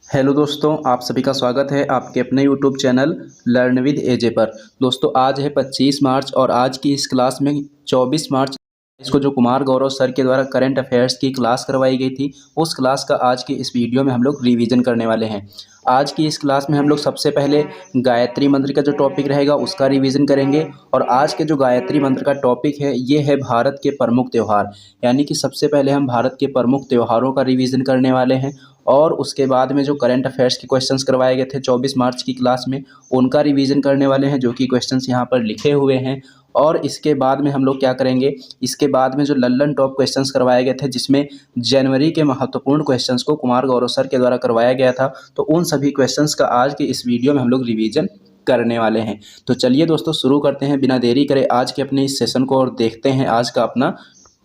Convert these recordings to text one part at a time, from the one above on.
Hello दोस्तों, आप सभी का स्वागत है आपके अपने यूट्यूब चैनल लर्न विद एजे पर। दोस्तों, आज है 25 मार्च और आज की इस क्लास में 24 मार्च इसको जो कुमार गौरव सर के द्वारा करंट अफेयर्स की क्लास करवाई गई थी, उस क्लास का आज की इस वीडियो में हम लोग रिवीजन करने वाले हैं। आज की इस क्लास में हम लोग सबसे पहले गायत्री मंत्र का जो टॉपिक रहेगा उसका रिवीजन करेंगे। और आज के जो गायत्री मंत्र का टॉपिक है ये है भारत के प्रमुख त्यौहार, यानी कि सबसे पहले हम भारत के प्रमुख त्योहारों का रिवीजन करने वाले हैं। और उसके बाद में जो करंट अफेयर्स के क्वेश्चंस करवाए गए थे 24 मार्च की क्लास में, उनका रिवीजन करने वाले हैं, जो कि क्वेश्चंस यहाँ पर लिखे हुए हैं। और इसके बाद में हम लोग क्या करेंगे, इसके बाद में जो लल्लन टॉप क्वेश्चंस करवाए गए थे जिसमें जनवरी के महत्वपूर्ण क्वेश्चंस को कुमार गौरव सर के द्वारा करवाया गया था, तो उन सभी क्वेश्चंस का आज की इस वीडियो में हम लोग रिवीजन करने वाले हैं। तो चलिए दोस्तों, शुरू करते हैं बिना देरी करे आज के अपने इस सेशन को और देखते हैं आज का अपना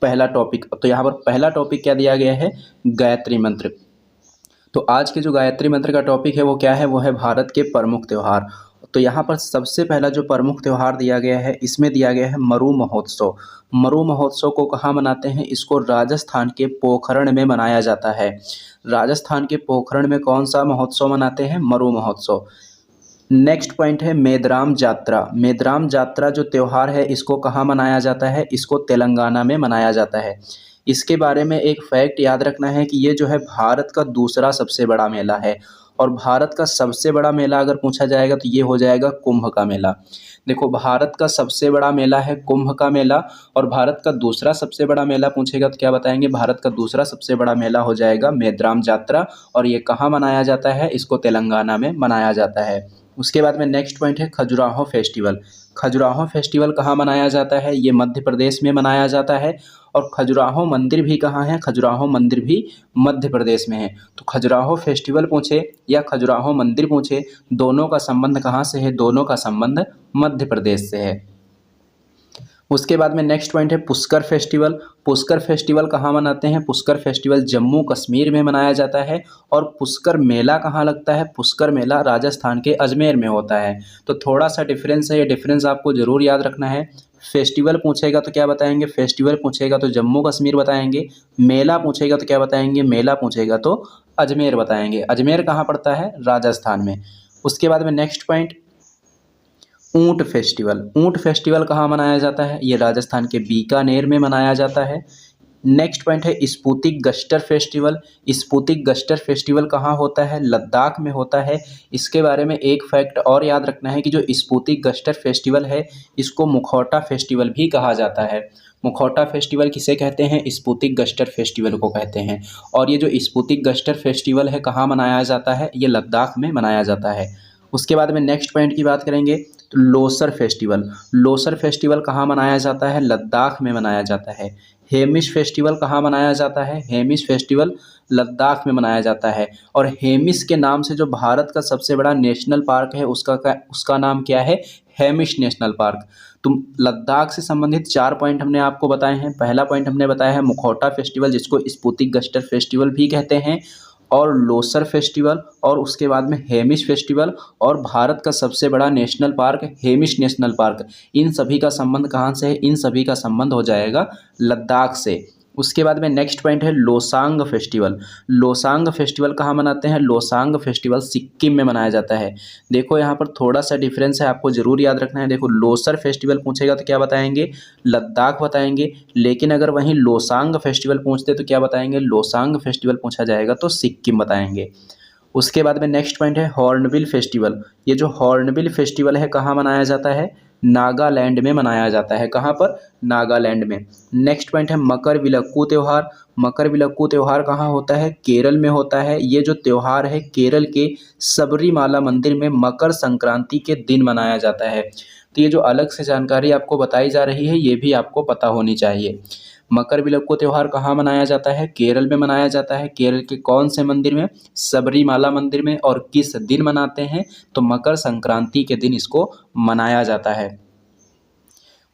पहला टॉपिक। तो यहाँ पर पहला टॉपिक क्या दिया गया है, गायत्री मंत्र। तो आज के जो गायत्री मंत्र का टॉपिक है वो क्या है, वो है भारत के प्रमुख त्यौहार। तो यहाँ पर सबसे पहला जो प्रमुख त्यौहार दिया गया है, इसमें दिया गया है मरु महोत्सव। मरु महोत्सव को कहाँ मनाते हैं, इसको राजस्थान के पोखरण में मनाया जाता है। राजस्थान के पोखरण में कौन सा महोत्सव मनाते हैं, मरु महोत्सव। नेक्स्ट पॉइंट है मेदराम जात्रा। मेदराम जात्रा जो त्यौहार है इसको कहाँ मनाया जाता है, इसको तेलंगाना में मनाया जाता है। इसके बारे में एक फैक्ट याद रखना है कि ये जो है भारत का दूसरा सबसे बड़ा मेला है। और भारत का सबसे बड़ा मेला अगर पूछा जाएगा तो ये हो जाएगा कुंभ का मेला। देखो, भारत का सबसे बड़ा मेला है कुंभ का मेला, और भारत का दूसरा सबसे बड़ा मेला पूछेगा तो क्या बताएंगे, भारत का दूसरा सबसे बड़ा मेला हो जाएगा मेदराम जात्रा। और ये कहाँ मनाया जाता है, इसको तेलंगाना में मनाया जाता है। उसके बाद में नेक्स्ट पॉइंट है खजुराहो फेस्टिवल। खजुराहो फेस्टिवल कहाँ मनाया जाता है, ये मध्य प्रदेश में मनाया जाता है। और खजुराहो मंदिर भी कहाँ है, खजुराहो मंदिर भी मध्य प्रदेश में है। तो खजुराहो फेस्टिवल पूछे या खजुराहो मंदिर पूछे, दोनों का संबंध कहाँ से है, दोनों का संबंध मध्य प्रदेश से है। उसके बाद में नेक्स्ट पॉइंट है पुष्कर फेस्टिवल। पुष्कर फेस्टिवल कहाँ मनाते हैं, पुष्कर फेस्टिवल जम्मू कश्मीर में मनाया जाता है। और पुष्कर मेला कहाँ लगता है, पुष्कर मेला राजस्थान के अजमेर में होता है। तो थोड़ा सा डिफरेंस है, ये डिफरेंस आपको ज़रूर याद रखना है। फेस्टिवल पूछेगा तो क्या बताएंगे, फेस्टिवल पूछेगा तो जम्मू कश्मीर बताएंगे। मेला पूछेगा तो क्या बताएंगे, मेला पूछेगा तो अजमेर बताएंगे। अजमेर कहाँ पड़ता है, राजस्थान में। उसके बाद में नेक्स्ट पॉइंट ऊंट फेस्टिवल। ऊंट फेस्टिवल कहाँ मनाया जाता है, ये राजस्थान के बीकानेर में मनाया जाता है। नेक्स्ट पॉइंट है स्पुतिक गस्टर फेस्टिवल। स्पुतिक गस्टर फेस्टिवल कहाँ होता है, लद्दाख में होता है। इसके बारे में एक फैक्ट और याद रखना है कि जो स्पुतिक गस्टर फेस्टिवल है इसको मुखौटा फेस्टिवल भी कहा जाता है। मुखौटा फेस्टिवल किसे कहते हैं, स्पुतिक गस्टर फेस्टिवल को कहते हैं। और ये जो स्पुतिक गस्टर फेस्टिवल है कहाँ मनाया जाता है, ये लद्दाख में मनाया जाता है। उसके बाद में नेक्स्ट पॉइंट की बात करेंगे तो लोसर फेस्टिवल। लोसर फेस्टिवल कहाँ मनाया जाता है, लद्दाख में मनाया जाता है। हेमिश फेस्टिवल कहाँ मनाया जाता है, हेमिश फेस्टिवल लद्दाख में मनाया जाता है। और हेमिश के नाम से जो भारत का सबसे बड़ा नेशनल पार्क है उसका नाम क्या है, हेमिश नेशनल पार्क। तो लद्दाख से संबंधित 4 पॉइंट हमने आपको बताए हैं। पहला पॉइंट हमने बताया है मुखौटा फेस्टिवल, जिसको स्पुतिक गस्टर फेस्टिवल भी कहते हैं, और लोसर फेस्टिवल, और उसके बाद में हेमिश फेस्टिवल, और भारत का सबसे बड़ा national park Hemis national park. इन सभी का संबंध कहाँ से है, इन सभी का संबंध हो जाएगा लद्दाख से। उसके बाद में नेक्स्ट पॉइंट है लोसांग फेस्टिवल। लोसांग फेस्टिवल कहाँ मनाते हैं, लोसांग फेस्टिवल सिक्किम में मनाया जाता है। देखो, यहाँ पर थोड़ा सा डिफरेंस है, आपको ज़रूर याद रखना है। देखो, लोसर फेस्टिवल पूछेगा तो क्या बताएंगे, लद्दाख बताएंगे। लेकिन अगर वहीं लोसांग फेस्टिवल पूछते तो क्या बताएंगे, लोसांग फेस्टिवल पूछा जाएगा तो सिक्किम बताएंगे। उसके बाद में नेक्स्ट पॉइंट है हॉर्नबिल फेस्टिवल। ये जो हॉर्नबिल फेस्टिवल है कहाँ मनाया जाता है, नागालैंड में मनाया जाता है। कहाँ पर, नागालैंड में। नेक्स्ट पॉइंट है मकरविलक्कू त्यौहार। मकरविलक्कू त्यौहार कहाँ होता है, केरल में होता है। ये जो त्यौहार है केरल के सबरीमाला मंदिर में मकर संक्रांति के दिन मनाया जाता है। तो ये जो अलग से जानकारी आपको बताई जा रही है ये भी आपको पता होनी चाहिए। मकरविलक्कू त्यौहार कहाँ मनाया जाता है, केरल में मनाया जाता है। केरल के कौन से मंदिर में, सबरीमाला मंदिर में। और किस दिन मनाते हैं, तो मकर संक्रांति के दिन इसको मनाया जाता है।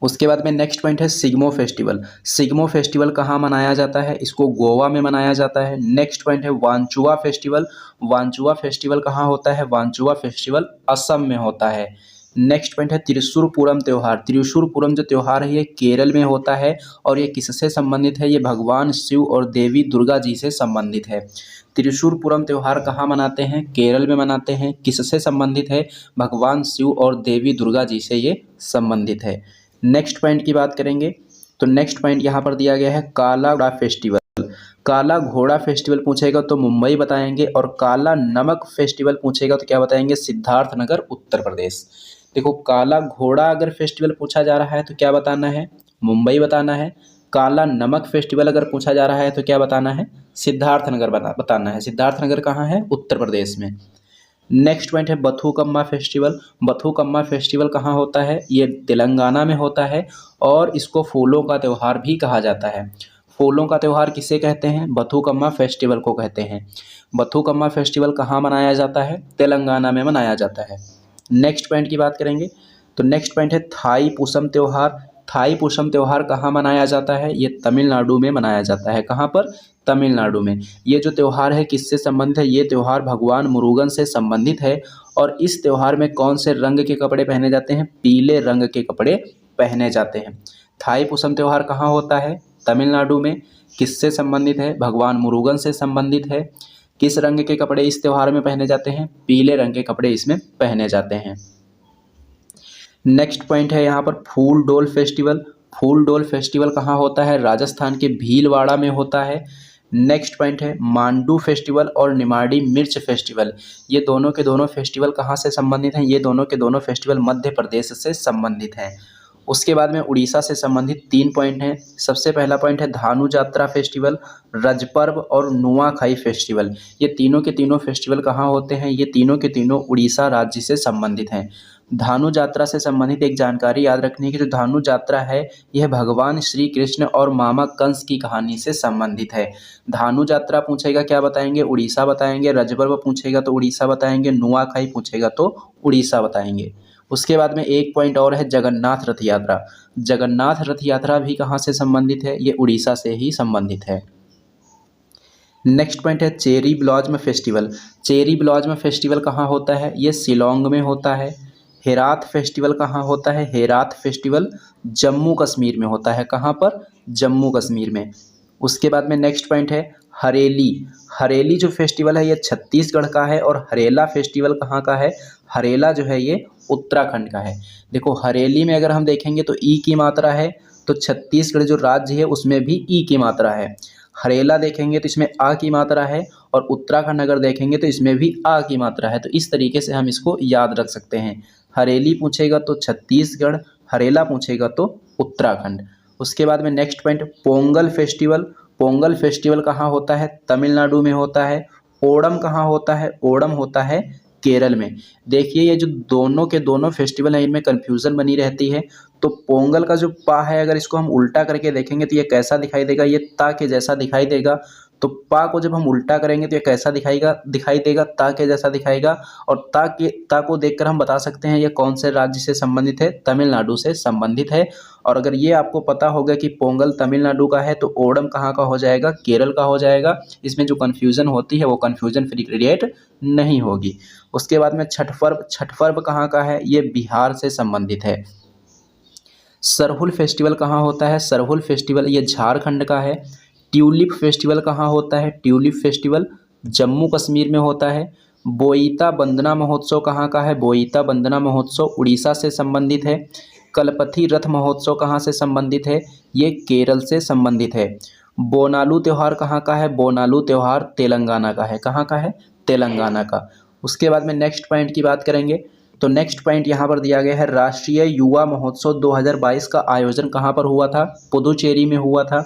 उसके बाद में नेक्स्ट पॉइंट है सिग्मो फेस्टिवल। सिग्मो फेस्टिवल कहाँ मनाया जाता है, इसको गोवा में मनाया जाता है। नेक्स्ट पॉइंट है वांचुआ फेस्टिवल। वांचुआ फेस्टिवल कहाँ होता है, वांचुआ फेस्टिवल असम में होता है। नेक्स्ट पॉइंट है त्रिशूर पूरम त्यौहार। त्रिशूर पूरम जो त्यौहार है ये केरल में होता है और ये किससे संबंधित है? ये भगवान शिव और देवी दुर्गा जी से संबंधित है। त्रिशूर पूरम त्यौहार कहाँ मनाते हैं? केरल में मनाते हैं। किससे संबंधित है? भगवान शिव और देवी दुर्गा जी से ये संबंधित है। नेक्स्ट पॉइंट की बात करेंगे तो नेक्स्ट पॉइंट यहाँ पर दिया गया है काला घोड़ा फेस्टिवल। काला घोड़ा फेस्टिवल पूछेगा तो मुंबई बताएंगे, और काला नमक फेस्टिवल पूछेगा तो क्या बताएंगे? सिद्धार्थनगर उत्तर प्रदेश। देखो काला घोड़ा अगर फेस्टिवल पूछा जा रहा है तो क्या बताना है? मुंबई बताना है। काला नमक फेस्टिवल अगर पूछा जा रहा है तो क्या बताना है? सिद्धार्थनगर बताना है। सिद्धार्थनगर कहाँ है? उत्तर प्रदेश में। नेक्स्ट पॉइंट है बथुकम्मा फेस्टिवल। बथुकम्मा फेस्टिवल कहाँ होता है? ये तेलंगाना में होता है और इसको फूलों का त्यौहार भी कहा जाता है। फूलों का त्यौहार किसे कहते हैं? बथुकम्मा फेस्टिवल को कहते हैं। बथुकम्मा फेस्टिवल कहाँ मनाया जाता है? तेलंगाना में मनाया जाता है। नेक्स्ट पॉइंट की बात करेंगे तो नेक्स्ट पॉइंट है थाई पुसम त्यौहार। थाई पुसम त्यौहार कहाँ मनाया जाता है? ये तमिलनाडु में मनाया जाता है। कहाँ पर? तमिलनाडु में। ये जो त्यौहार है किससे संबंधित है? ये त्यौहार भगवान मुरुगन से संबंधित है। और इस त्यौहार में कौन से रंग के कपड़े पहने जाते हैं? पीले रंग के कपड़े पहने जाते हैं। थाई पुसम त्यौहार कहाँ होता है? तमिलनाडु में। किससे संबंधित है? भगवान मुरुगन से संबंधित है। किस रंग के कपड़े इस त्यौहार में पहने जाते हैं? पीले रंग के कपड़े इसमें पहने जाते हैं। नेक्स्ट पॉइंट है यहाँ पर फूल डोल फेस्टिवल। फूल डोल फेस्टिवल कहाँ होता है? राजस्थान के भीलवाड़ा में होता है। नेक्स्ट पॉइंट है मांडू फेस्टिवल और निमाड़ी मिर्च फेस्टिवल। ये दोनों के दोनों फेस्टिवल कहाँ से संबंधित हैं? ये दोनों के दोनों फेस्टिवल मध्य प्रदेश से संबंधित हैं। उसके बाद में उड़ीसा से संबंधित 3 पॉइंट हैं। सबसे पहला पॉइंट है धानु यात्रा फेस्टिवल, रजपर्व और नुआखाई फेस्टिवल। ये तीनों के तीनों फेस्टिवल कहाँ होते हैं? ये तीनों के तीनों उड़ीसा राज्य से संबंधित हैं। धानु यात्रा से संबंधित एक जानकारी याद रखनी है कि जो धानु यात्रा है यह भगवान श्री कृष्ण और मामा कंस की कहानी से संबंधित है। धानु यात्रा पूछेगा क्या बताएंगे? उड़ीसा बताएंगे। रजपर्व पूछेगा तो उड़ीसा बताएंगे। नुआखाई पूछेगा तो उड़ीसा बताएंगे। उसके बाद में एक पॉइंट और है जगन्नाथ रथ यात्रा। जगन्नाथ रथ यात्रा भी कहाँ से संबंधित है? ये उड़ीसा से ही संबंधित है। नेक्स्ट पॉइंट है cherry blossom festival. Cherry blossom festival कहाँ होता है? ये शिलोंग में होता है। हेरात फेस्टिवल कहाँ होता है? हेरात फेस्टिवल जम्मू कश्मीर में होता है। कहाँ पर? जम्मू कश्मीर में। उसके बाद में नेक्स्ट पॉइंट है हरेली। हरेली जो फेस्टिवल है ये छत्तीसगढ़ का है और हरेला फेस्टिवल कहाँ का है? हरेला जो है ये उत्तराखंड का है। देखो हरेली में अगर हम देखेंगे तो ई की मात्रा है, तो छत्तीसगढ़ जो राज्य है उसमें भी ई की मात्रा है। हरेला देखेंगे तो इसमें आ की मात्रा है, और उत्तराखंड अगर देखेंगे तो इसमें भी आ की मात्रा है। तो इस तरीके से हम इसको याद रख सकते हैं। हरेली पूछेगा तो छत्तीसगढ़, हरेला पूछेगा तो उत्तराखंड। उसके बाद में next point Pongal festival. Pongal festival कहाँ होता है? तमिलनाडु में होता है। ओणम कहाँ होता है? ओणम होता है केरल में। देखिए ये जो दोनों के दोनों फेस्टिवल हैं इनमें कन्फ्यूज़न बनी रहती है। तो पोंगल का जो पा है अगर इसको हम उल्टा करके देखेंगे तो ये कैसा दिखाई देगा? ये ता के जैसा दिखाई देगा। तो पा को जब हम उल्टा करेंगे तो ये कैसा दिखाई देगा? ता के जैसा दिखाएगा। और ता को देखकर हम बता सकते हैं ये कौन से राज्य से संबंधित है? तमिलनाडु से संबंधित है। और अगर ये आपको पता होगा कि पोंगल तमिलनाडु का है तो ओणम कहाँ का हो जाएगा? केरल का हो जाएगा। इसमें जो कन्फ्यूज़न होती है वो कन्फ्यूज़न फ्री क्रिएट नहीं होगी। उसके बाद में छठ पर्व कहाँ का है? ये बिहार से संबंधित है। सरहुल फेस्टिवल कहाँ होता है? सरहुल फेस्टिवल ये झारखंड का है। ट्यूलिप फेस्टिवल कहाँ होता है? ट्यूलिप फेस्टिवल जम्मू कश्मीर में होता है। बोईता बंदना महोत्सव कहाँ का है? बोईता बंदना महोत्सव उड़ीसा से संबंधित है। कलपथी रथ महोत्सव कहाँ से संबंधित है? ये केरल से संबंधित है। बोनालू त्यौहार कहाँ का है? बोनालू त्यौहार तेलंगाना का है। कहाँ का है? तेलंगाना का। उसके बाद में नेक्स्ट पॉइंट की बात करेंगे तो नेक्स्ट पॉइंट यहाँ पर दिया गया है राष्ट्रीय युवा महोत्सव 2022 का आयोजन कहाँ पर हुआ था? पुदुचेरी में हुआ था।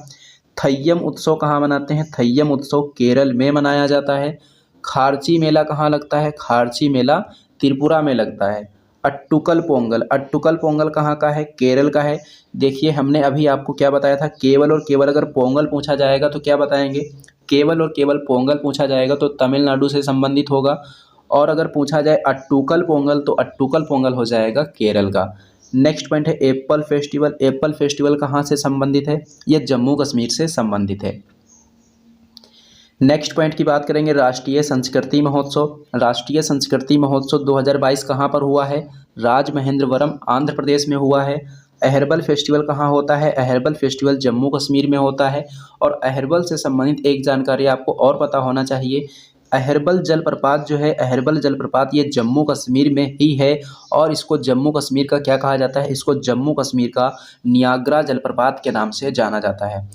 थय्यम उत्सव कहाँ मनाते हैं? थय्यम उत्सव केरल में मनाया जाता है। खारची मेला कहाँ लगता है? खारची मेला त्रिपुरा में लगता है। अट्टुकल पोंगल कहाँ का है? केरल का है। देखिए हमने अभी आपको क्या बताया था, केवल और केवल अगर पोंगल पूछा जाएगा तो क्या बताएंगे? केवल और केवल पोंगल पूछा जाएगा तो तमिलनाडु से संबंधित होगा। और अगर पूछा जाए अट्टुकल पोंगल तो अट्टुकल पोंगल हो जाएगा केरल का। नेक्स्ट पॉइंट है एप्पल फेस्टिवल। एप्पल फेस्टिवल कहाँ से संबंधित है? ये जम्मू कश्मीर से संबंधित है। नेक्स्ट पॉइंट की बात करेंगे, राष्ट्रीय संस्कृति महोत्सव। राष्ट्रीय संस्कृति महोत्सव 2022 कहाँ पर हुआ है? राजमहेंद्रवरम आंध्र प्रदेश में हुआ है। अहरबल फेस्टिवल कहाँ होता है? अहरबल फेस्टिवल जम्मू कश्मीर में होता है। और अहरबल से संबंधित एक जानकारी आपको और पता होना चाहिए, अहरबल जलप्रपात जो है, अहरबल जलप्रपात ये जम्मू कश्मीर में ही है। और इसको जम्मू कश्मीर का क्या कहा जाता है? इसको जम्मू कश्मीर का नियाग्रा जलप्रपात के नाम से जाना जाता है।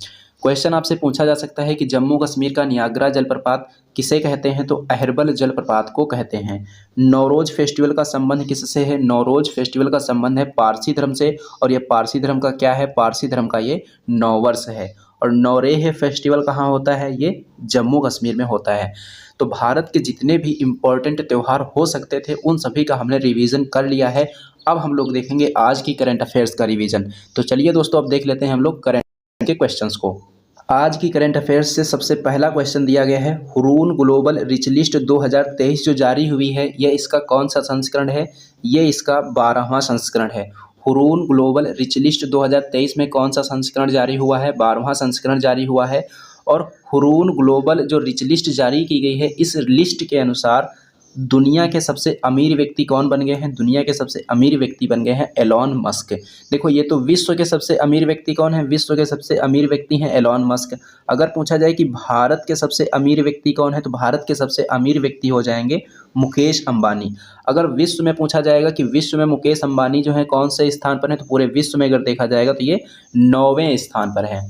क्वेश्चन आपसे पूछा जा सकता है कि जम्मू कश्मीर का नियाग्रा जलप्रपात किसे कहते हैं? तो अहरबल जलप्रपात को कहते हैं। नौरोज फेस्टिवल का संबंध किससे है? नौरोज फेस्टिवल का संबंध है पारसी धर्म से। और ये पारसी धर्म का क्या है? पारसी धर्म का ये नववर्ष है। और नौरेह फेस्टिवल कहाँ होता है? ये जम्मू कश्मीर में होता है। तो भारत के जितने भी इम्पोर्टेंट त्यौहार हो सकते थे उन सभी का हमने रिवीजन कर लिया है। अब हम लोग देखेंगे आज की करंट अफेयर्स का रिवीजन। तो चलिए दोस्तों, अब देख लेते हैं हम लोग करंट के क्वेश्चंस को। आज की करंट अफेयर्स से सबसे पहला क्वेश्चन दिया गया है, हुरून ग्लोबल रिच लिस्ट 2023 जो जारी हुई है, यह इसका कौन सा संस्करण है? ये इसका 12वां संस्करण है। हुरून ग्लोबल रिच लिस्ट 2023 में कौन सा संस्करण जारी हुआ है? 12वां संस्करण जारी हुआ है। और हुरून ग्लोबल जो रिच लिस्ट जारी की गई है, इस लिस्ट के अनुसार दुनिया के सबसे अमीर व्यक्ति कौन बन गए हैं? दुनिया के सबसे अमीर व्यक्ति बन गए हैं एलॉन मस्क। देखो, ये तो विश्व के सबसे अमीर व्यक्ति कौन है? विश्व के सबसे अमीर व्यक्ति हैं एलॉन मस्क। अगर पूछा जाए कि भारत के सबसे अमीर व्यक्ति कौन है, तो भारत के सबसे अमीर व्यक्ति हो जाएंगे मुकेश अंबानी। अगर विश्व में पूछा जाएगा कि विश्व में मुकेश अंबानी जो है कौन से स्थान पर है, तो पूरे विश्व में अगर देखा जाएगा तो ये 9वें स्थान पर है।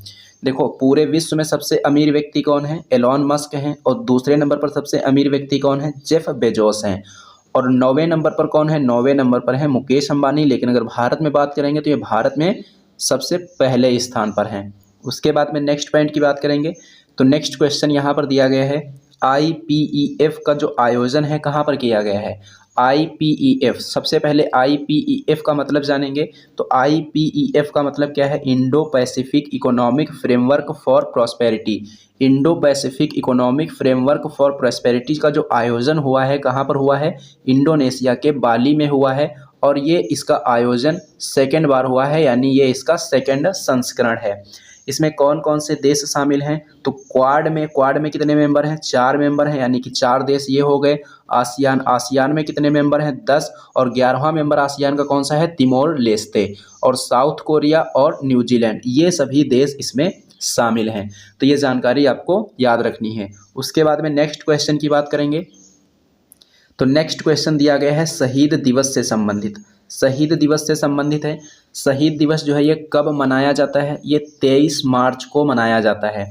देखो, पूरे विश्व में सबसे अमीर व्यक्ति कौन है? एलॉन मस्क हैं। और दूसरे नंबर पर सबसे अमीर व्यक्ति कौन है? जेफ बेजोस हैं। और 9वें नंबर पर कौन है? 9वें नंबर पर है मुकेश अंबानी। लेकिन अगर भारत में बात करेंगे तो ये भारत में सबसे पहले स्थान पर हैं। उसके बाद में नेक्स्ट पॉइंट की बात करेंगे। तो नेक्स्ट क्वेश्चन यहाँ पर दिया गया है, IPEF का जो आयोजन है कहाँ पर किया गया है? IPEF, सबसे पहले IPEF का मतलब जानेंगे। तो IPEF का मतलब क्या है? Indo Pacific economic framework for prosperity. Indo Pacific economic framework for prosperity का जो आयोजन हुआ है, कहाँ पर हुआ है? इंडोनेशिया के बाली में हुआ है। और ये इसका आयोजन सेकेंड बार हुआ है, यानी ये इसका सेकेंड संस्करण है। इसमें कौन कौन से देश शामिल हैं? तो क्वाड में कितने मेंबर हैं? 4 मेंबर हैं, यानी कि 4 देश ये हो गए। आसियान में कितने मेंबर हैं? 10। और 11वां मेंबर आसियान का कौन सा है? Timor Leste. और साउथ कोरिया और न्यूजीलैंड, ये सभी देश इसमें शामिल हैं। तो ये जानकारी आपको याद रखनी है। उसके बाद में नेक्स्ट क्वेश्चन की बात करेंगे। तो नेक्स्ट क्वेश्चन दिया गया है शहीद दिवस से संबंधित। शहीद दिवस से संबंधित है। शहीद दिवस जो है ये कब मनाया जाता है? ये 23 मार्च को मनाया जाता है।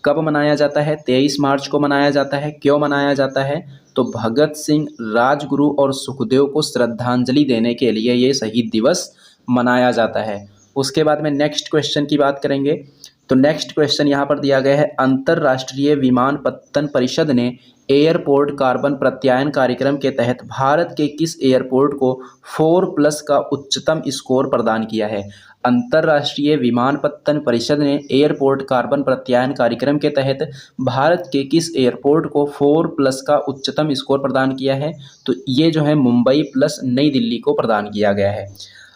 कब मनाया जाता है? 23 मार्च को मनाया जाता है। क्यों मनाया जाता है? तो भगत सिंह, राजगुरु और सुखदेव को श्रद्धांजलि देने के लिए ये शहीद दिवस मनाया जाता है। उसके बाद में नेक्स्ट क्वेश्चन की बात करेंगे। तो नेक्स्ट क्वेश्चन यहाँ पर दिया गया है, अंतर्राष्ट्रीय विमानपत्तन परिषद ने एयरपोर्ट कार्बन प्रत्यायन कार्यक्रम के तहत भारत के किस एयरपोर्ट को 4+ का उच्चतम स्कोर प्रदान किया है? अंतर्राष्ट्रीय विमानपत्तन परिषद ने एयरपोर्ट कार्बन प्रत्यायन कार्यक्रम के तहत भारत के किस एयरपोर्ट को 4+ का उच्चतम स्कोर प्रदान किया है? तो ये जो है मुंबई प्लस नई दिल्ली को प्रदान किया गया है।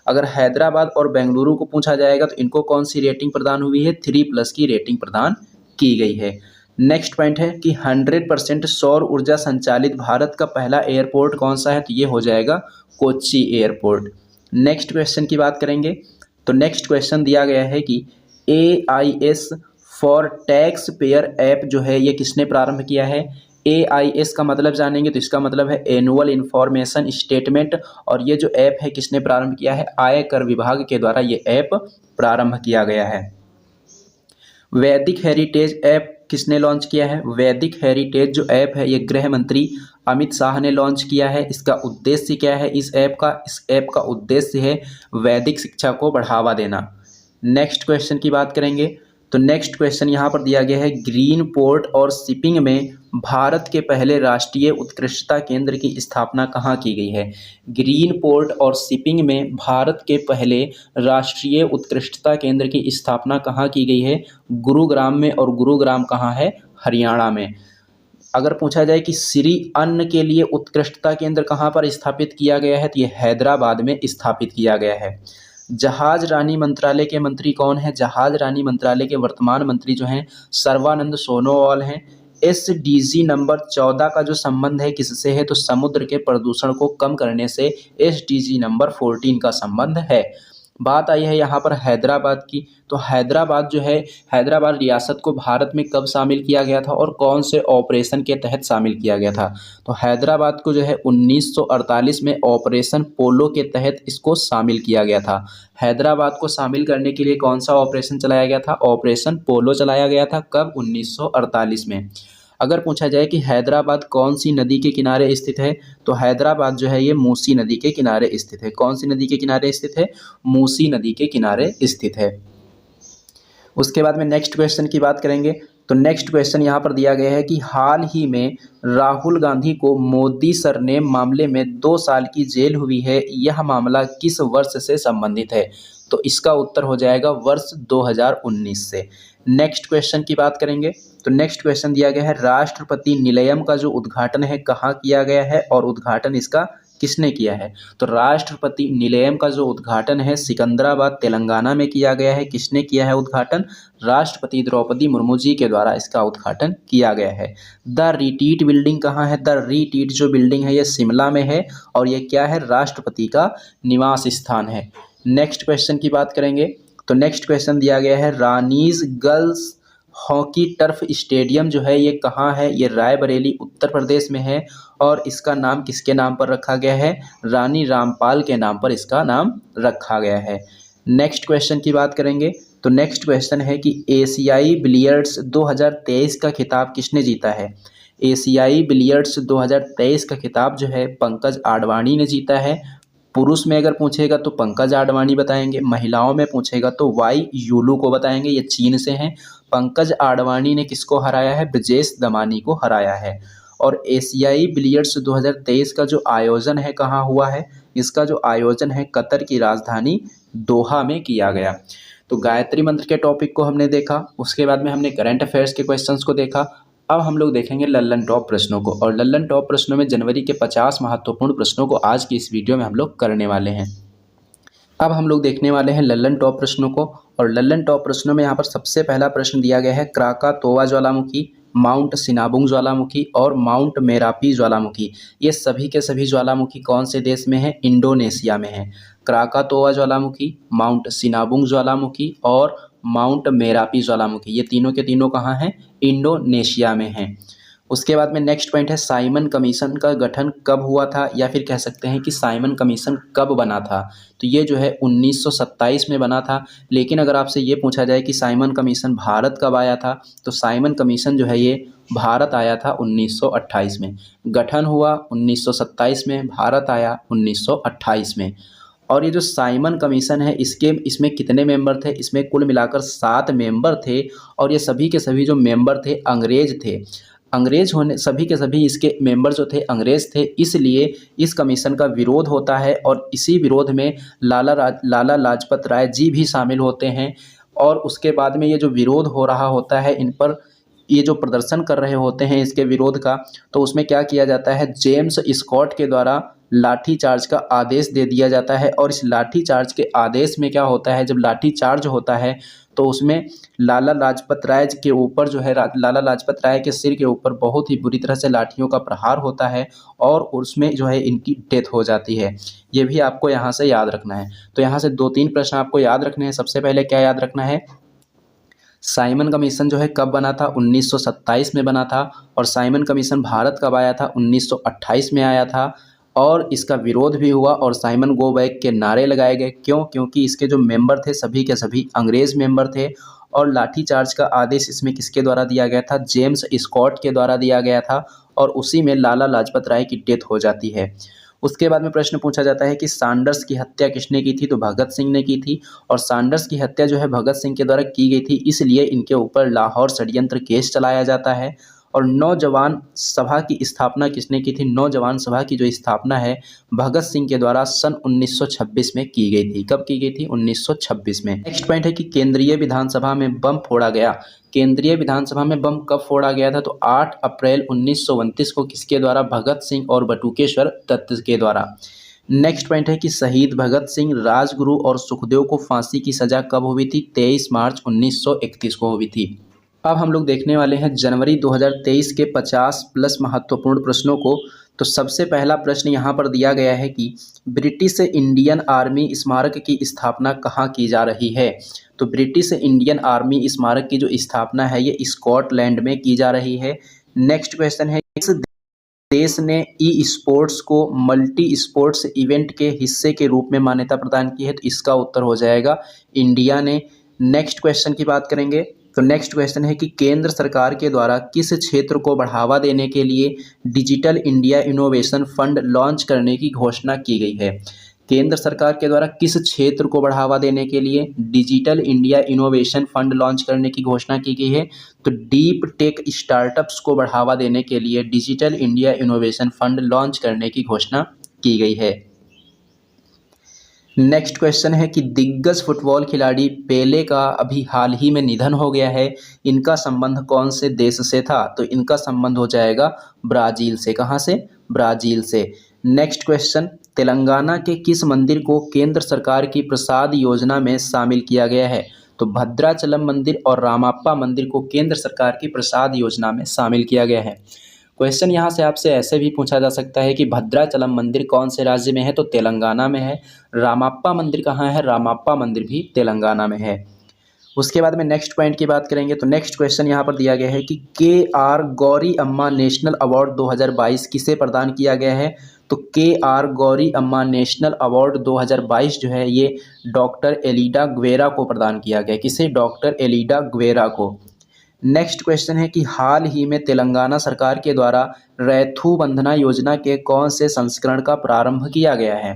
अगर हैदराबाद और बेंगलुरु को पूछा जाएगा तो इनको कौन सी रेटिंग प्रदान हुई है? 3+ की रेटिंग प्रदान की गई है। नेक्स्ट पॉइंट है कि 100% सौर ऊर्जा संचालित भारत का पहला एयरपोर्ट कौन सा है? तो ये हो जाएगा कोच्चि एयरपोर्ट। नेक्स्ट क्वेश्चन की बात करेंगे। तो नेक्स्ट क्वेश्चन दिया गया है कि AIS for tax payer app जो है ये किसने प्रारंभ किया है? AIS का मतलब जानेंगे तो इसका मतलब है एनुअल इंफॉर्मेशन स्टेटमेंट। और ये जो ऐप है किसने प्रारंभ किया है? आयकर विभाग के द्वारा ये ऐप प्रारंभ किया गया है। वैदिक हेरिटेज ऐप किसने लॉन्च किया है? वैदिक हेरिटेज जो ऐप है ये गृह मंत्री अमित शाह ने लॉन्च किया है। इसका उद्देश्य क्या है इस ऐप का? इस ऐप का उद्देश्य है वैदिक शिक्षा को बढ़ावा देना। नेक्स्ट क्वेश्चन की बात करेंगे। तो नेक्स्ट क्वेश्चन यहाँ पर दिया गया है, ग्रीन पोर्ट और शिपिंग में भारत के पहले राष्ट्रीय उत्कृष्टता केंद्र की स्थापना कहाँ की गई है? ग्रीन पोर्ट और शिपिंग में भारत के पहले राष्ट्रीय उत्कृष्टता केंद्र की स्थापना कहाँ की गई है? गुरुग्राम में। और गुरुग्राम कहाँ है? हरियाणा में। अगर पूछा जाए कि श्री अन्न के लिए उत्कृष्टता केंद्र कहाँ पर स्थापित किया गया है, तो ये हैदराबाद में स्थापित किया गया है। जहाज रानी मंत्रालय के मंत्री कौन है? जहाज रानी मंत्रालय के वर्तमान मंत्री जो हैं सर्बानंद सोनोवाल हैं। SDG नंबर 14 का जो संबंध है किससे है, तो समुद्र के प्रदूषण को कम करने से SDG नंबर 14 का संबंध है। बात आई है यहाँ पर हैदराबाद की, तो हैदराबाद जो है, हैदराबाद रियासत को भारत में कब शामिल किया गया था और कौन से ऑपरेशन के तहत शामिल किया गया था, तो हैदराबाद को जो है 1948 में ऑपरेशन पोलो के तहत इसको शामिल किया गया था। हैदराबाद को शामिल करने के लिए कौन सा ऑपरेशन चलाया गया था, ऑपरेशन पोलो चलाया गया था। कब, 1948 में। अगर पूछा जाए कि हैदराबाद कौन सी नदी के किनारे स्थित है, तो हैदराबाद जो है ये मूसी नदी के किनारे स्थित है। कौन सी नदी के किनारे स्थित है, मूसी नदी के किनारे स्थित है। उसके बाद में नेक्स्ट क्वेश्चन की बात करेंगे, तो नेक्स्ट क्वेश्चन यहाँ पर दिया गया है कि हाल ही में राहुल गांधी को मोदी सरनेम मामले में 2 साल की जेल हुई है, यह मामला किस वर्ष से संबंधित है, तो इसका उत्तर हो जाएगा वर्ष 2019 से। नेक्स्ट क्वेश्चन की बात करेंगे, तो नेक्स्ट क्वेश्चन दिया गया है राष्ट्रपति निलयम का जो उद्घाटन है कहाँ किया गया है और उद्घाटन इसका किसने किया है, तो राष्ट्रपति निलयम का जो उद्घाटन है सिकंदराबाद तेलंगाना में किया गया है। किसने किया है उद्घाटन, राष्ट्रपति द्रौपदी मुर्मू जी के द्वारा इसका उद्घाटन किया गया है। द रिट्रीट बिल्डिंग कहाँ है, द रिट्रीट जो बिल्डिंग है ये शिमला में है और ये क्या है, राष्ट्रपति का निवास स्थान है। नेक्स्ट क्वेश्चन की बात करेंगे, तो नेक्स्ट क्वेश्चन दिया गया है Rani's girls hockey turf stadium जो है ये कहाँ है, ये रायबरेली उत्तर प्रदेश में है और इसका नाम किसके नाम पर रखा गया है, रानी रामपाल के नाम पर इसका नाम रखा गया है। नेक्स्ट क्वेश्चन की बात करेंगे, तो नेक्स्ट क्वेश्चन है कि एशियाई बिलियर्ड्स 2023 का खिताब किसने जीता है। एशियाई बिलियर्ड्स 2023 का खिताब जो है पंकज आडवाणी ने जीता है। पुरुष में अगर पूछेगा तो पंकज आडवाणी बताएंगे, महिलाओं में पूछेगा तो वाई यूलू को बताएंगे, ये चीन से हैं। पंकज आडवाणी ने किसको हराया है, ब्रजेश दमानी को हराया है। और एशियाई बिलियर्ड्स 2023 का जो आयोजन है कहाँ हुआ है, इसका जो आयोजन है कतर की राजधानी दोहा में किया गया। तो गायत्री मंत्र के टॉपिक को हमने देखा, उसके बाद में हमने करंट अफेयर्स के क्वेश्चंस को देखा। अब हम लोग देखेंगे लल्लन टॉप प्रश्नों को, और लल्लन टॉप प्रश्नों में जनवरी के 50 महत्वपूर्ण प्रश्नों को आज की इस वीडियो में हम लोग करने वाले हैं। अब हम लोग देखने वाले हैं लल्लन टॉप प्रश्नों को, और लल्लन टॉप प्रश्नों में यहाँ पर सबसे पहला प्रश्न दिया गया है क्राकातोवा ज्वालामुखी, माउंट सिनाबुंग ज्वालामुखी और माउंट मेरापी ज्वालामुखी, ये सभी के सभी ज्वालामुखी कौन से देश में हैं, इंडोनेशिया में हैं। क्राकातोवा ज्वालामुखी, माउंट सिनाबुंग ज्वालामुखी और माउंट मेरापी ज्वालामुखी, ये तीनों के तीनों कहाँ हैं, इंडोनेशिया में हैं। उसके बाद में नेक्स्ट पॉइंट है साइमन कमीशन का गठन कब हुआ था, या फिर कह सकते हैं कि साइमन कमीशन कब बना था, तो ये जो है 1927 में बना था। लेकिन अगर आपसे ये पूछा जाए कि साइमन कमीशन भारत कब आया था, तो साइमन कमीशन जो है ये भारत आया था 1928 में। गठन हुआ 1927 में, भारत आया 1928 में। और ये जो साइमन कमीशन है इसमें कितने मेंबर थे, इसमें कुल मिलाकर 7 मेंबर थे और ये सभी के सभी जो मेंबर थे अंग्रेज थे। अंग्रेज होने सभी के सभी इसके मेंबर जो थे अंग्रेज थे, इसलिए इस कमीशन का विरोध होता है और इसी विरोध में लाला लाजपत राय जी भी शामिल होते हैं। और उसके बाद में ये जो विरोध हो रहा होता है, इन पर ये जो प्रदर्शन कर रहे होते हैं इसके विरोध का, तो उसमें क्या किया जाता है, जेम्स स्कॉट के द्वारा लाठी चार्ज का आदेश दे दिया जाता है। और इस लाठी चार्ज के आदेश में क्या होता है, जब लाठी चार्ज होता है तो उसमें लाला लाजपत राय के ऊपर जो है, लाला लाजपत राय के सिर के ऊपर बहुत ही बुरी तरह से लाठियों का प्रहार होता है और उसमें जो है इनकी डेथ हो जाती है। ये भी आपको यहाँ से याद रखना है। तो यहाँ से 2-3 प्रश्न आपको याद रखने हैं। सबसे पहले क्या याद रखना है, साइमन कमीशन जो है कब बना था, 1927 में बना था। और साइमन कमीशन भारत कब आया था, 1928 में आया था। और इसका विरोध भी हुआ और साइमन गो बैक के नारे लगाए गए। क्यों, क्योंकि इसके जो मेंबर थे सभी के सभी अंग्रेज मेंबर थे। और लाठीचार्ज का आदेश इसमें किसके द्वारा दिया गया था, जेम्स स्कॉट के द्वारा दिया गया था। और उसी में लाला लाजपत राय की डेथ हो जाती है। उसके बाद में प्रश्न पूछा जाता है कि सैंडर्स की हत्या किसने की थी, तो भगत सिंह ने की थी। और सैंडर्स की हत्या जो है भगत सिंह के द्वारा की गई थी, इसलिए इनके ऊपर लाहौर षड्यंत्र केस चलाया जाता है। और नौजवान सभा की स्थापना किसने की थी, नौजवान सभा की जो स्थापना है भगत सिंह के द्वारा सन 1926 में की गई थी। कब की गई थी, 1926 में। नेक्स्ट पॉइंट है कि केंद्रीय विधानसभा में बम फोड़ा गया। केंद्रीय विधानसभा में बम कब फोड़ा गया था, तो 8 अप्रैल 1929 को किसके द्वारा, भगत सिंह और बटुकेश्वर दत्त के द्वारा। नेक्स्ट पॉइंट है कि शहीद भगत सिंह, राजगुरु और सुखदेव को फांसी की सजा कब हुई थी, 23 मार्च 1931 को हुई थी। अब हम लोग देखने वाले हैं जनवरी 2023 के 50 प्लस महत्वपूर्ण प्रश्नों को। तो सबसे पहला प्रश्न यहाँ पर दिया गया है कि ब्रिटिश इंडियन आर्मी स्मारक की स्थापना कहाँ की जा रही है। तो ब्रिटिश इंडियन आर्मी स्मारक की जो स्थापना है ये स्कॉटलैंड में की जा रही है। नेक्स्ट क्वेश्चन है, किस देश ने ई स्पोर्ट्स को मल्टी स्पोर्ट्स इवेंट के हिस्से के रूप में मान्यता प्रदान की है। तो इसका उत्तर हो जाएगा इंडिया ने। नेक्स्ट क्वेश्चन की बात करेंगे। तो नेक्स्ट क्वेश्चन है कि केंद्र सरकार के द्वारा किस क्षेत्र को बढ़ावा देने के लिए digital India innovation fund launch करने की घोषणा की गई है। केंद्र सरकार के द्वारा किस क्षेत्र को बढ़ावा देने के लिए digital India innovation fund launch करने की घोषणा की गई है। तो डीप टेक स्टार्टअप्स को बढ़ावा देने के लिए digital India innovation fund launch करने की घोषणा की गई है। नेक्स्ट क्वेश्चन है कि दिग्गज फुटबॉल खिलाड़ी पेले का अभी हाल ही में निधन हो गया है। इनका संबंध कौन से देश से था। तो इनका संबंध हो जाएगा ब्राज़ील से। कहाँ से? ब्राज़ील से। नेक्स्ट क्वेश्चन, तेलंगाना के किस मंदिर को केंद्र सरकार की प्रसाद योजना में शामिल किया गया है। तो भद्राचलम मंदिर और रामाप्पा मंदिर को केंद्र सरकार की प्रसाद योजना में शामिल किया गया है। क्वेश्चन यहाँ से आपसे ऐसे भी पूछा जा सकता है कि भद्राचलम मंदिर कौन से राज्य में है। तो तेलंगाना में है। रामाप्पा मंदिर कहाँ है। रामाप्पा मंदिर भी तेलंगाना में है। उसके बाद में नेक्स्ट पॉइंट की बात करेंगे। तो नेक्स्ट क्वेश्चन यहाँ पर दिया गया है कि के.आर. गौरी अम्मा नेशनल अवार्ड 2022 किसे प्रदान किया गया है। तो के.आर. गौरी अम्मा नेशनल अवार्ड 2022 जो है ये डॉक्टर एलिडा ग्वेरा को प्रदान किया गया। किसे? डॉक्टर एलिडा ग्वेरा को। नेक्स्ट क्वेश्चन है कि हाल ही में तेलंगाना सरकार के द्वारा रैथू बंधना योजना के कौन से संस्करण का प्रारंभ किया गया है।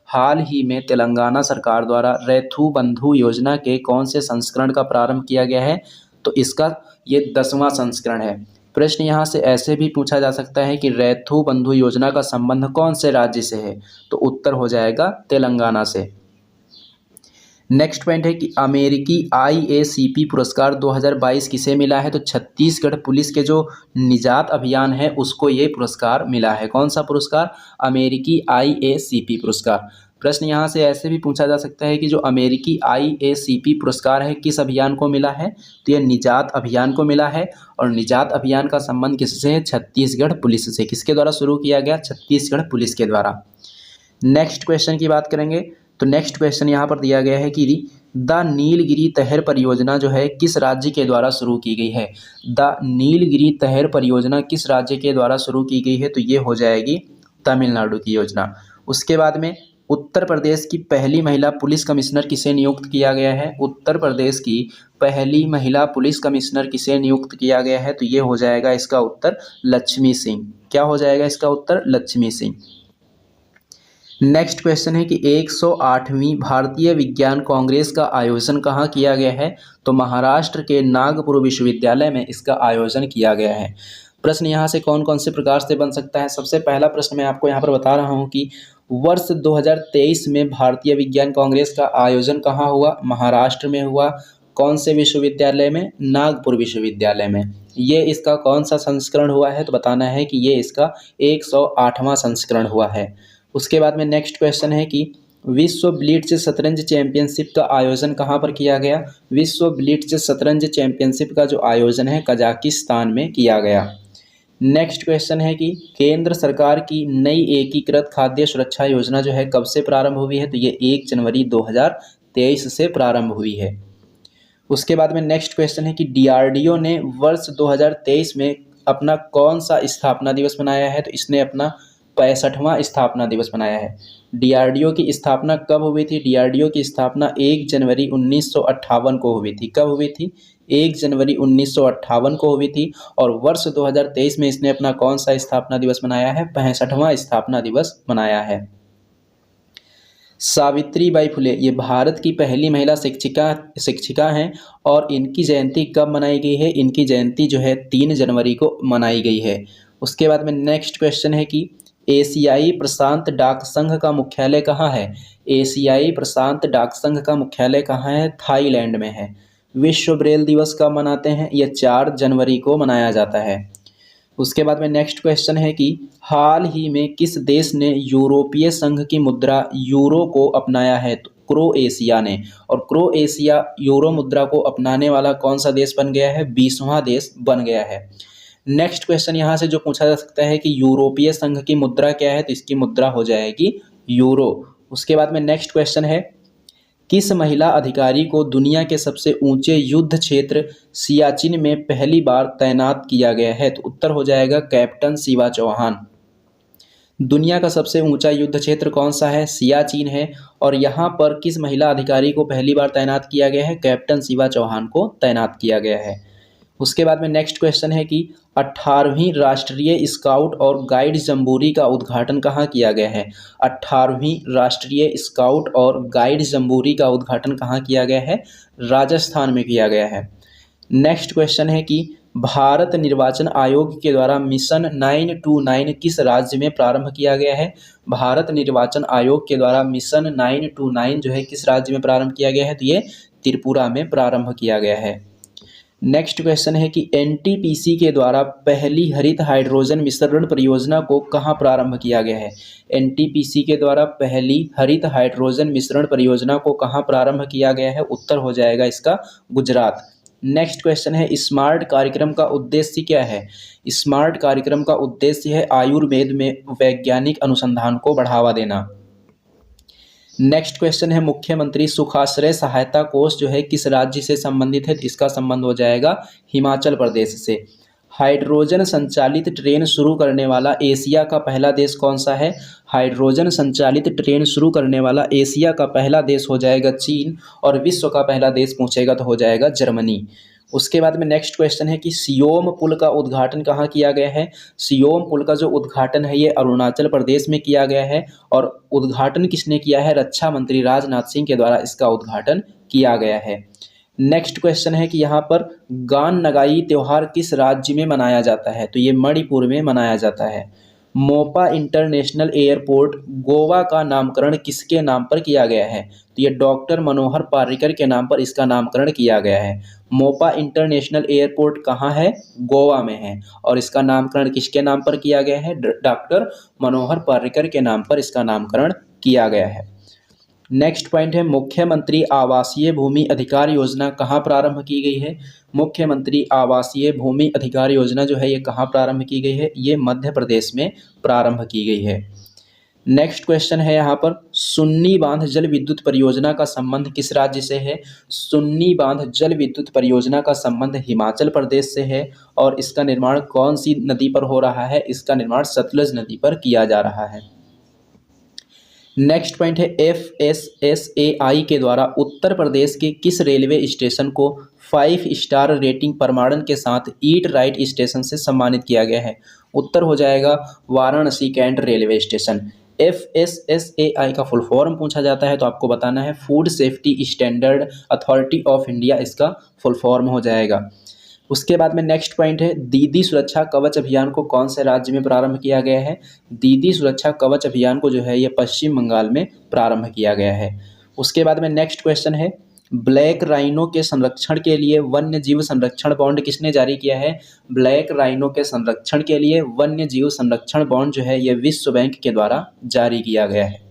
हाल ही में तेलंगाना सरकार द्वारा रैथू बंधु योजना के कौन से संस्करण का प्रारंभ किया गया है। तो इसका ये 10वां संस्करण है। प्रश्न यहाँ से ऐसे भी पूछा जा सकता है कि रैथू बंधु योजना का संबंध कौन से राज्य से है। तो उत्तर हो जाएगा तेलंगाना से। नेक्स्ट पॉइंट है कि अमेरिकी IACP पुरस्कार 2022 किसे मिला है। तो छत्तीसगढ़ पुलिस के जो निजात अभियान है उसको ये पुरस्कार मिला है। कौन सा पुरस्कार? अमेरिकी IACP पुरस्कार। प्रश्न यहाँ से ऐसे भी पूछा जा सकता है कि जो अमेरिकी IACP पुरस्कार है किस अभियान को मिला है। तो यह निजात अभियान को मिला है। और निजात अभियान का संबंध किससे है? छत्तीसगढ़ पुलिस से। किसके द्वारा शुरू किया गया? छत्तीसगढ़ पुलिस के द्वारा। नेक्स्ट क्वेश्चन की बात करेंगे। तो नेक्स्ट क्वेश्चन यहाँ पर दिया गया है कि द नीलगिरी तहर परियोजना जो है किस राज्य के द्वारा शुरू की गई है। द नीलगिरी तहर परियोजना किस राज्य के द्वारा शुरू की गई है। तो ये हो जाएगी तमिलनाडु की योजना। उसके बाद में उत्तर प्रदेश की पहली महिला पुलिस कमिश्नर किसे नियुक्त किया गया है। उत्तर प्रदेश की पहली महिला पुलिस कमिश्नर किसे नियुक्त किया गया है। तो ये हो जाएगा इसका उत्तर लक्ष्मी सिंह। क्या हो जाएगा इसका उत्तर? लक्ष्मी सिंह। नेक्स्ट क्वेश्चन है कि 108वीं भारतीय विज्ञान कांग्रेस का आयोजन कहाँ किया गया है। तो महाराष्ट्र के नागपुर विश्वविद्यालय में इसका आयोजन किया गया है। प्रश्न यहाँ से कौन कौन से प्रकार से बन सकता है। सबसे पहला प्रश्न मैं आपको यहाँ पर बता रहा हूँ कि वर्ष 2023 में भारतीय विज्ञान कांग्रेस का आयोजन कहाँ हुआ। महाराष्ट्र में हुआ। कौन से विश्वविद्यालय में? नागपुर विश्वविद्यालय में। ये इसका कौन सा संस्करण हुआ है। तो बताना है कि ये इसका 108वां संस्करण हुआ है। उसके बाद में नेक्स्ट क्वेश्चन है कि विश्व ब्लिट्ज शतरंज चैंपियनशिप का आयोजन कहाँ पर किया गया। विश्व ब्लिट्ज शतरंज चैंपियनशिप का जो आयोजन है कजाकिस्तान में किया गया। नेक्स्ट क्वेश्चन है कि केंद्र सरकार की नई एकीकृत खाद्य सुरक्षा योजना जो है कब से प्रारंभ हुई है। तो ये 1 जनवरी 2023 से प्रारंभ हुई है। उसके बाद में नेक्स्ट क्वेश्चन है कि DRDO ने वर्ष 2023 में अपना कौन सा स्थापना दिवस मनाया है। तो इसने अपना 65वां स्थापना दिवस मनाया है। DRDO की स्थापना कब हुई थी। DRDO की स्थापना 1 जनवरी 1958 को हुई थी। कब हुई थी? 1 जनवरी 1958 को हुई थी। और वर्ष 2023 में इसने अपना कौन सा स्थापना दिवस मनाया है? 65वां स्थापना दिवस मनाया है। सावित्रीबाई फुले ये भारत की पहली महिला शिक्षिका हैं। और इनकी जयंती कब मनाई गई है। इनकी जयंती जो है 3 जनवरी को मनाई गई है। उसके बाद में नेक्स्ट क्वेश्चन है कि एशियाई प्रशांत डाक संघ का मुख्यालय कहाँ है। एशियाई प्रशांत डाक संघ का मुख्यालय कहाँ है? थाईलैंड में है। विश्व ब्रेल दिवस कब मनाते हैं। यह 4 जनवरी को मनाया जाता है। उसके बाद में नेक्स्ट क्वेश्चन है कि हाल ही में किस देश ने यूरोपीय संघ की मुद्रा यूरो को अपनाया है। तो क्रोएशिया ने। और क्रोएशिया यूरो मुद्रा को अपनाने वाला कौन सा देश बन गया है? 20वां देश बन गया है। नेक्स्ट क्वेश्चन यहाँ से जो पूछा जा सकता है कि यूरोपीय संघ की मुद्रा क्या है, तो इसकी मुद्रा हो जाएगी यूरो। उसके बाद में नेक्स्ट क्वेश्चन है, किस महिला अधिकारी को दुनिया के सबसे ऊंचे युद्ध क्षेत्र सियाचिन में पहली बार तैनात किया गया है? तो उत्तर हो जाएगा कैप्टन शिवा चौहान। दुनिया का सबसे ऊंचा युद्ध क्षेत्र कौन सा है? सियाचिन है। और यहाँ पर किस महिला अधिकारी को पहली बार तैनात किया गया है? कैप्टन शिवा चौहान को तैनात किया गया है। उसके बाद में नेक्स्ट क्वेश्चन है कि 18वीं राष्ट्रीय स्काउट और गाइड जम्बूरी का उद्घाटन कहाँ किया गया है? 18वीं राष्ट्रीय स्काउट और गाइड जम्बूरी का उद्घाटन कहाँ किया गया है? राजस्थान में किया गया है। नेक्स्ट क्वेश्चन है कि भारत निर्वाचन आयोग के द्वारा मिशन 929 किस राज्य में प्रारंभ किया गया है? भारत निर्वाचन आयोग के द्वारा मिशन 929 जो है किस राज्य में प्रारंभ किया गया है? तो ये त्रिपुरा में प्रारंभ किया गया है। नेक्स्ट क्वेश्चन है कि एनटीपीसी के द्वारा पहली हरित हाइड्रोजन मिश्रण परियोजना को कहाँ प्रारंभ किया गया है? एनटीपीसी के द्वारा पहली हरित हाइड्रोजन मिश्रण परियोजना को कहाँ प्रारंभ किया गया है? उत्तर हो जाएगा इसका गुजरात। नेक्स्ट क्वेश्चन है, स्मार्ट कार्यक्रम का उद्देश्य क्या है? स्मार्ट कार्यक्रम का उद्देश्य है आयुर्वेद में वैज्ञानिक अनुसंधान को बढ़ावा देना। नेक्स्ट क्वेश्चन है, मुख्यमंत्री सुखाश्रय सहायता कोष जो है किस राज्य से संबंधित है? इसका संबंध हो जाएगा हिमाचल प्रदेश से। हाइड्रोजन संचालित ट्रेन शुरू करने वाला एशिया का पहला देश कौन सा है? हाइड्रोजन संचालित ट्रेन शुरू करने वाला एशिया का पहला देश हो जाएगा चीन। और विश्व का पहला देश पूछेगा तो हो जाएगा जर्मनी। उसके बाद में नेक्स्ट क्वेश्चन है कि सियोम पुल का उद्घाटन कहाँ किया गया है? सियोम पुल का जो उद्घाटन है ये अरुणाचल प्रदेश में किया गया है। और उद्घाटन किसने किया है? रक्षा मंत्री राजनाथ सिंह के द्वारा इसका उद्घाटन किया गया है। नेक्स्ट क्वेश्चन है कि यहाँ पर गान नगाई त्यौहार किस राज्य में मनाया जाता है? तो ये मणिपुर में मनाया जाता है। मोपा इंटरनेशनल एयरपोर्ट गोवा का नामकरण किसके नाम पर किया गया है? तो ये डॉक्टर मनोहर पार्रिकर के नाम पर इसका नामकरण किया गया है। मोपा इंटरनेशनल एयरपोर्ट कहाँ है? गोवा में है। और इसका नामकरण किसके नाम पर किया गया है? डॉक्टर मनोहर पार्रिकर के नाम पर इसका नामकरण किया गया है। नेक्स्ट पॉइंट है, मुख्यमंत्री आवासीय भूमि अधिकार योजना कहाँ प्रारंभ की गई है? मुख्यमंत्री आवासीय भूमि अधिकार योजना जो है ये कहाँ प्रारंभ की गई है? ये मध्य प्रदेश में प्रारंभ की गई है। नेक्स्ट क्वेश्चन है यहाँ पर, सुन्नी बांध जल विद्युत परियोजना का संबंध किस राज्य से है? सुन्नी बांध जल विद्युत परियोजना का संबंध हिमाचल प्रदेश से है। और इसका निर्माण कौन सी नदी पर हो रहा है? इसका निर्माण सतलज नदी पर किया जा रहा है। नेक्स्ट पॉइंट है, FSSAI के द्वारा उत्तर प्रदेश के किस रेलवे स्टेशन को 5 स्टार रेटिंग प्रमाणन के साथ ईट राइट स्टेशन से सम्मानित किया गया है? उत्तर हो जाएगा Varanasi Cantt railway station. FSSAI का फुल फॉर्म पूछा जाता है तो आपको बताना है food safety standard authority of India, इसका फुल फॉर्म हो जाएगा। उसके बाद में नेक्स्ट पॉइंट है, दीदी सुरक्षा कवच अभियान को कौन से राज्य में प्रारंभ किया गया है? दीदी सुरक्षा कवच अभियान को जो है ये पश्चिम बंगाल में प्रारंभ किया गया है। उसके बाद में नेक्स्ट क्वेश्चन है, ब्लैक राइनो के संरक्षण के लिए वन्य जीव संरक्षण बॉन्ड किसने जारी किया है? ब्लैक राइनो के संरक्षण के लिए वन्य जीव संरक्षण बॉन्ड जो है ये विश्व बैंक के द्वारा जारी किया गया है।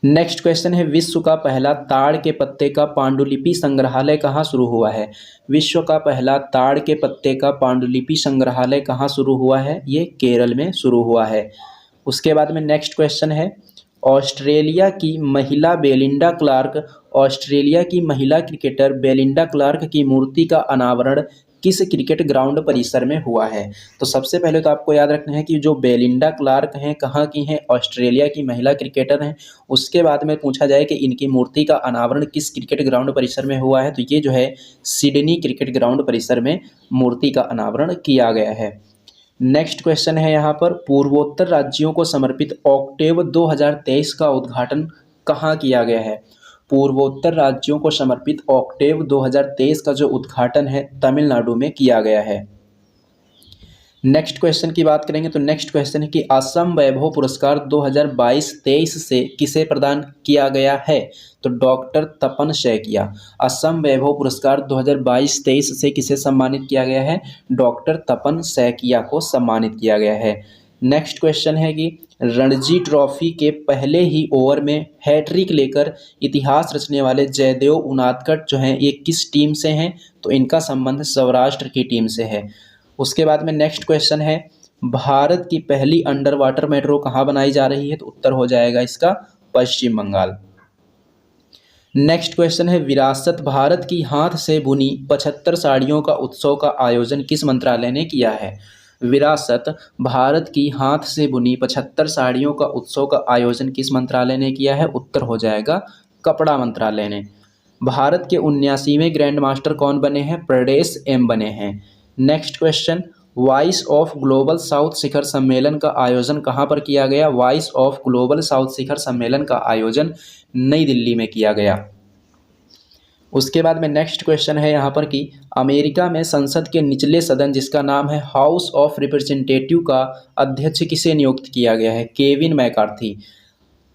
नेक्स्ट क्वेश्चन है, विश्व का पहला ताड़ के पत्ते का पांडुलिपि संग्रहालय कहाँ शुरू हुआ है? विश्व का पहला ताड़ के पत्ते का पांडुलिपि संग्रहालय कहाँ शुरू हुआ है? ये केरल में शुरू हुआ है। उसके बाद में नेक्स्ट क्वेश्चन है, ऑस्ट्रेलिया की महिला क्रिकेटर बेलिंडा क्लार्क की मूर्ति का अनावरण किस क्रिकेट ग्राउंड परिसर में हुआ है? तो सबसे पहले तो आपको याद रखना है कि जो बेलिंडा क्लार्क हैं कहाँ की हैं? ऑस्ट्रेलिया की महिला क्रिकेटर हैं। उसके बाद में पूछा जाए कि इनकी मूर्ति का अनावरण किस क्रिकेट ग्राउंड परिसर में हुआ है, तो ये जो है सिडनी क्रिकेट ग्राउंड परिसर में मूर्ति का अनावरण किया गया है। नेक्स्ट क्वेश्चन है यहाँ पर, पूर्वोत्तर राज्यों को समर्पित ऑक्टेव 2023 का उद्घाटन कहाँ किया गया है? पूर्वोत्तर राज्यों को समर्पित ऑक्टेव 2023 का जो उद्घाटन है तमिलनाडु में किया गया है। नेक्स्ट क्वेश्चन की बात करेंगे तो नेक्स्ट क्वेश्चन है कि असम वैभव पुरस्कार 2022-23 से किसे प्रदान किया गया है? तो डॉक्टर तपन सैकिया। असम वैभव पुरस्कार 2022-23 से किसे सम्मानित किया गया है? डॉक्टर तपन सैकिया को सम्मानित किया गया है। नेक्स्ट क्वेश्चन है कि रणजी ट्रॉफी के पहले ही ओवर में हैट्रिक लेकर इतिहास रचने वाले जयदेव उनादकट जो हैं ये किस टीम से हैं? तो इनका संबंध सौराष्ट्र की टीम से है। उसके बाद में नेक्स्ट क्वेश्चन है भारत की पहली अंडर वाटर मेट्रो कहाँ बनाई जा रही है? तो उत्तर हो जाएगा इसका पश्चिम बंगाल। नेक्स्ट क्वेश्चन है विरासत भारत की हाथ से बुनी 75 साड़ियों का उत्सव का आयोजन किस मंत्रालय ने किया है? विरासत भारत की हाथ से बुनी 75 साड़ियों का उत्सव का आयोजन किस मंत्रालय ने किया है? उत्तर हो जाएगा कपड़ा मंत्रालय ने। भारत के 79वें ग्रैंड मास्टर कौन बने हैं? प्रदेश एम बने हैं। Next question voice of global south शिखर सम्मेलन का आयोजन कहाँ पर किया गया? वॉइस ऑफ ग्लोबल साउथ शिखर सम्मेलन का आयोजन नई दिल्ली में किया गया। उसके बाद में नेक्स्ट क्वेश्चन है यहाँ पर कि अमेरिका में संसद के निचले सदन जिसका नाम है हाउस ऑफ रिप्रेजेंटेटिव का अध्यक्ष किसे नियुक्त किया गया है? Kevin McCarthy.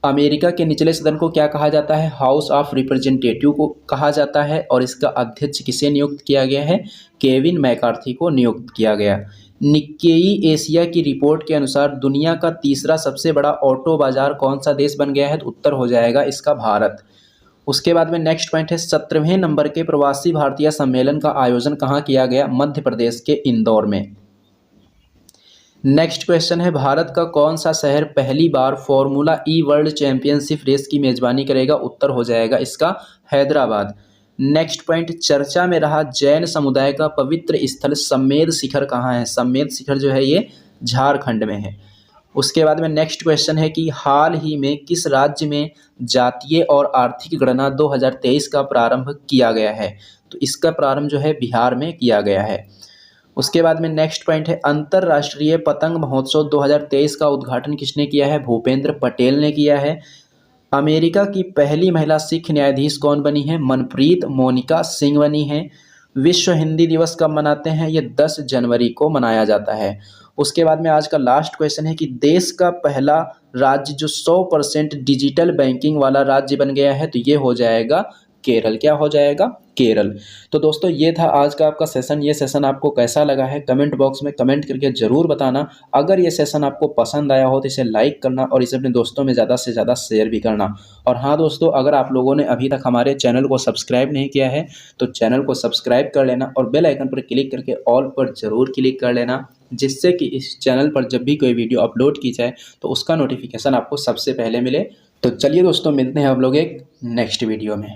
अमेरिका के निचले सदन को क्या कहा जाता है? हाउस ऑफ रिप्रेजेंटेटिव को कहा जाता है और इसका अध्यक्ष किसे नियुक्त किया गया है? केविन मैकार्थी को नियुक्त किया गया। निक्केई एशिया की रिपोर्ट के अनुसार दुनिया का तीसरा सबसे बड़ा ऑटो बाजार कौन सा देश बन गया है? तो उत्तर हो जाएगा इसका भारत। उसके बाद में नेक्स्ट पॉइंट है 17वें नंबर के प्रवासी भारतीय सम्मेलन का आयोजन कहाँ किया गया? मध्य प्रदेश के इंदौर में। नेक्स्ट क्वेश्चन है भारत का कौन सा शहर पहली बार फॉर्मूला ई वर्ल्ड चैंपियनशिप रेस की मेजबानी करेगा? उत्तर हो जाएगा इसका हैदराबाद। नेक्स्ट पॉइंट चर्चा में रहा जैन समुदाय का पवित्र स्थल सम्मेद शिखर कहाँ है? सम्मेद शिखर जो है ये झारखंड में है। उसके बाद में नेक्स्ट क्वेश्चन है कि हाल ही में किस राज्य में जातीय और आर्थिक गणना 2023 का प्रारंभ किया गया है? तो इसका प्रारंभ जो है बिहार में किया गया है। उसके बाद में नेक्स्ट पॉइंट है अंतर्राष्ट्रीय पतंग महोत्सव 2023 का उद्घाटन किसने किया है? भूपेंद्र पटेल ने किया है। अमेरिका की पहली महिला सिख न्यायाधीश कौन बनी है? मनप्रीत मोनिका सिंह बनी है। विश्व हिंदी दिवस कब मनाते हैं? ये 10 जनवरी को मनाया जाता है। उसके बाद में आज का लास्ट क्वेश्चन है कि देश का पहला राज्य जो 100% डिजिटल बैंकिंग वाला राज्य बन गया है तो ये हो जाएगा केरल। क्या हो जाएगा? केरल। तो दोस्तों ये था आज का आपका सेशन। ये सेशन आपको कैसा लगा है कमेंट बॉक्स में कमेंट करके ज़रूर बताना। अगर ये सेशन आपको पसंद आया हो तो इसे लाइक करना और इसे अपने दोस्तों में ज़्यादा से ज़्यादा शेयर भी करना। और हाँ दोस्तों, अगर आप लोगों ने अभी तक हमारे चैनल को सब्सक्राइब नहीं किया है तो चैनल को सब्सक्राइब कर लेना और बेल आइकन पर क्लिक करके ऑल पर ज़रूर क्लिक कर लेना, जिससे कि इस चैनल पर जब भी कोई वीडियो अपलोड की जाए तो उसका नोटिफिकेशन आपको सबसे पहले मिले। तो चलिए दोस्तों, मिलते हैं हम लोग एक नेक्स्ट वीडियो में।